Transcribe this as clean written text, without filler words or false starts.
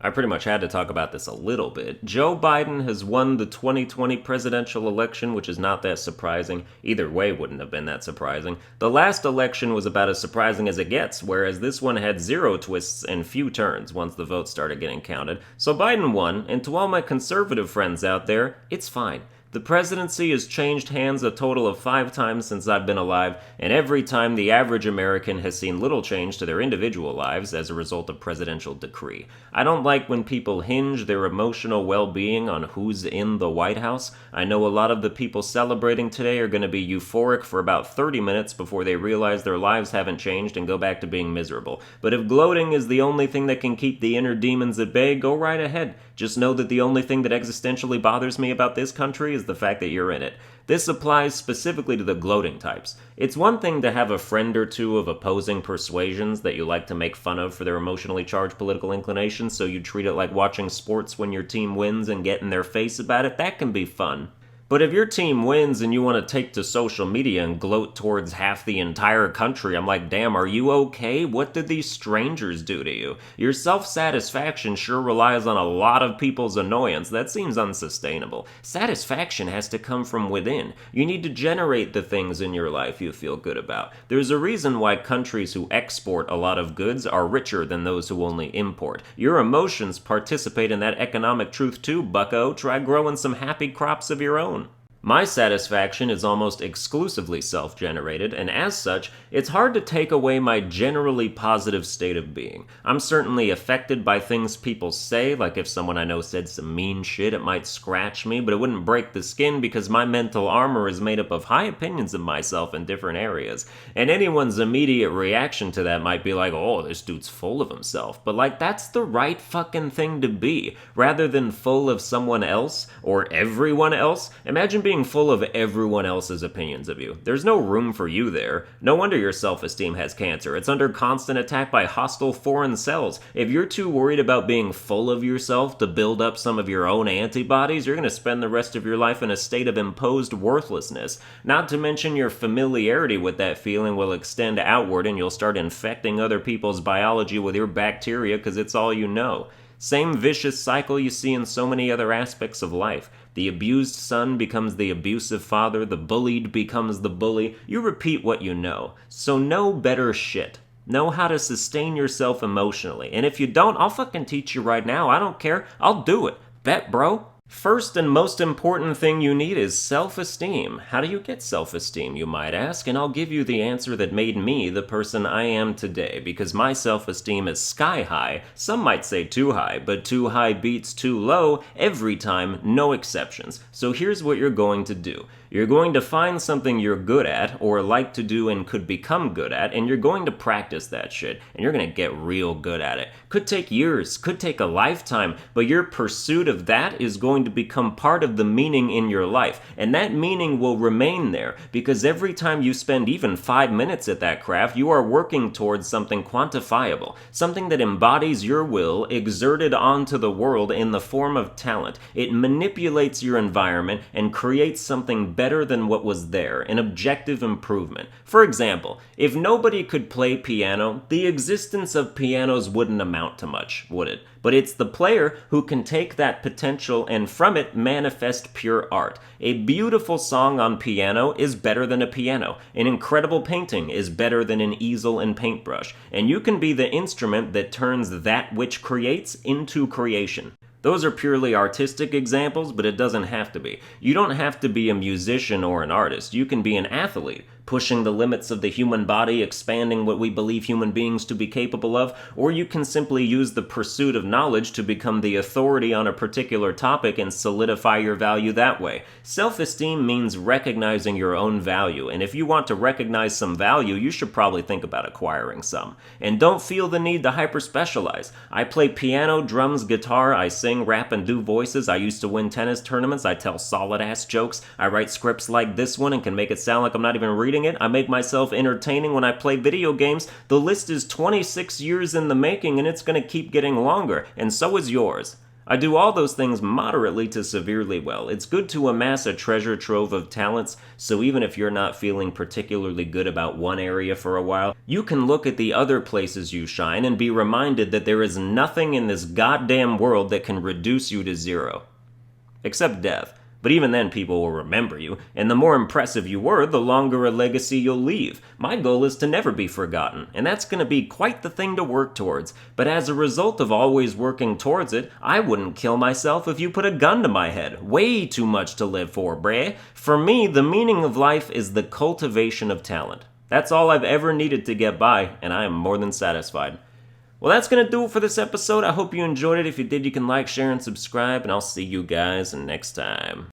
I pretty much had to talk about this a little bit. Joe Biden has won the 2020 presidential election, which is not that surprising. Either way wouldn't have been that surprising. The last election was about as surprising as it gets, whereas this one had zero twists and few turns once the votes started getting counted. So Biden won, and to all my conservative friends out there, it's fine. The presidency has changed hands a total of 5 times since I've been alive, and every time the average American has seen little change to their individual lives as a result of presidential decree. I don't like when people hinge their emotional well-being on who's in the White House. I know a lot of the people celebrating today are going to be euphoric for about 30 minutes before they realize their lives haven't changed and go back to being miserable. But if gloating is the only thing that can keep the inner demons at bay, go right ahead. Just know that the only thing that existentially bothers me about this country is the fact that you're in it. This applies specifically to the gloating types. It's one thing to have a friend or two of opposing persuasions that you like to make fun of for their emotionally charged political inclinations, so you treat it like watching sports when your team wins and get in their face about it. That can be fun. But if your team wins and you want to take to social media and gloat towards half the entire country, I'm like, damn, are you okay? What did these strangers do to you? Your self-satisfaction sure relies on a lot of people's annoyance. That seems unsustainable. Satisfaction has to come from within. You need to generate the things in your life you feel good about. There's a reason why countries who export a lot of goods are richer than those who only import. Your emotions participate in that economic truth too, bucko. Try growing some happy crops of your own. My satisfaction is almost exclusively self-generated, and as such, it's hard to take away my generally positive state of being. I'm certainly affected by things people say, like if someone I know said some mean shit, it might scratch me, but it wouldn't break the skin because my mental armor is made up of high opinions of myself in different areas. And anyone's immediate reaction to that might be like, oh, this dude's full of himself. But like, that's the right fucking thing to be, rather than full of someone else or everyone else. Imagine being full of everyone else's opinions of you. There's no room for you there. No wonder your self-esteem has cancer. It's under constant attack by hostile foreign cells. If you're too worried about being full of yourself to build up some of your own antibodies, you're going to spend the rest of your life in a state of imposed worthlessness. Not to mention your familiarity with that feeling will extend outward and you'll start infecting other people's biology with your bacteria because it's all you know. Same vicious cycle you see in so many other aspects of life. The abused son becomes the abusive father, the bullied becomes the bully. You repeat what you know. So know better shit. Know how to sustain yourself emotionally. And if you don't, I'll fucking teach you right now. I don't care. I'll do it. Bet, bro. First and most important thing you need is self-esteem. How do you get self-esteem, you might ask? And I'll give you the answer that made me the person I am today, because my self-esteem is sky high. Some might say too high, but too high beats too low every time, no exceptions. So here's what you're going to do. You're going to find something you're good at, or like to do and could become good at, and you're going to practice that shit, and you're going to get real good at it. Could take years, could take a lifetime, but your pursuit of that is going to become part of the meaning in your life, and that meaning will remain there, because every time you spend even 5 minutes at that craft, you are working towards something quantifiable, something that embodies your will exerted onto the world in the form of talent. It manipulates your environment and creates something better than what was there, an objective improvement. For example, if nobody could play piano, the existence of pianos wouldn't amount to much, would it? But it's the player who can take that potential and from it manifest pure art. A beautiful song on piano is better than a piano. An incredible painting is better than an easel and paintbrush. And you can be the instrument that turns that which creates into creation. Those are purely artistic examples, but it doesn't have to be. You don't have to be a musician or an artist. You can be an athlete, pushing the limits of the human body, expanding what we believe human beings to be capable of, or you can simply use the pursuit of knowledge to become the authority on a particular topic and solidify your value that way. Self-esteem means recognizing your own value, and if you want to recognize some value, you should probably think about acquiring some. And don't feel the need to hyper-specialize. I play piano, drums, guitar, I sing, rap, and do voices. I used to win tennis tournaments. I tell solid-ass jokes. I write scripts like this one and can make it sound like I'm not even reading it. I make myself entertaining when I play video games. The list is 26 years in the making and it's going to keep getting longer, and so is yours. I do all those things moderately to severely well. It's good to amass a treasure trove of talents, so even if you're not feeling particularly good about one area for a while, you can look at the other places you shine and be reminded that there is nothing in this goddamn world that can reduce you to zero. Except death. But even then, people will remember you, and the more impressive you were, the longer a legacy you'll leave. My goal is to never be forgotten, and that's going to be quite the thing to work towards. But as a result of always working towards it, I wouldn't kill myself if you put a gun to my head. Way too much to live for, breh. For me, the meaning of life is the cultivation of talent. That's all I've ever needed to get by, and I am more than satisfied. Well, that's going to do it for this episode. I hope you enjoyed it. If you did, you can like, share, and subscribe, and I'll see you guys next time.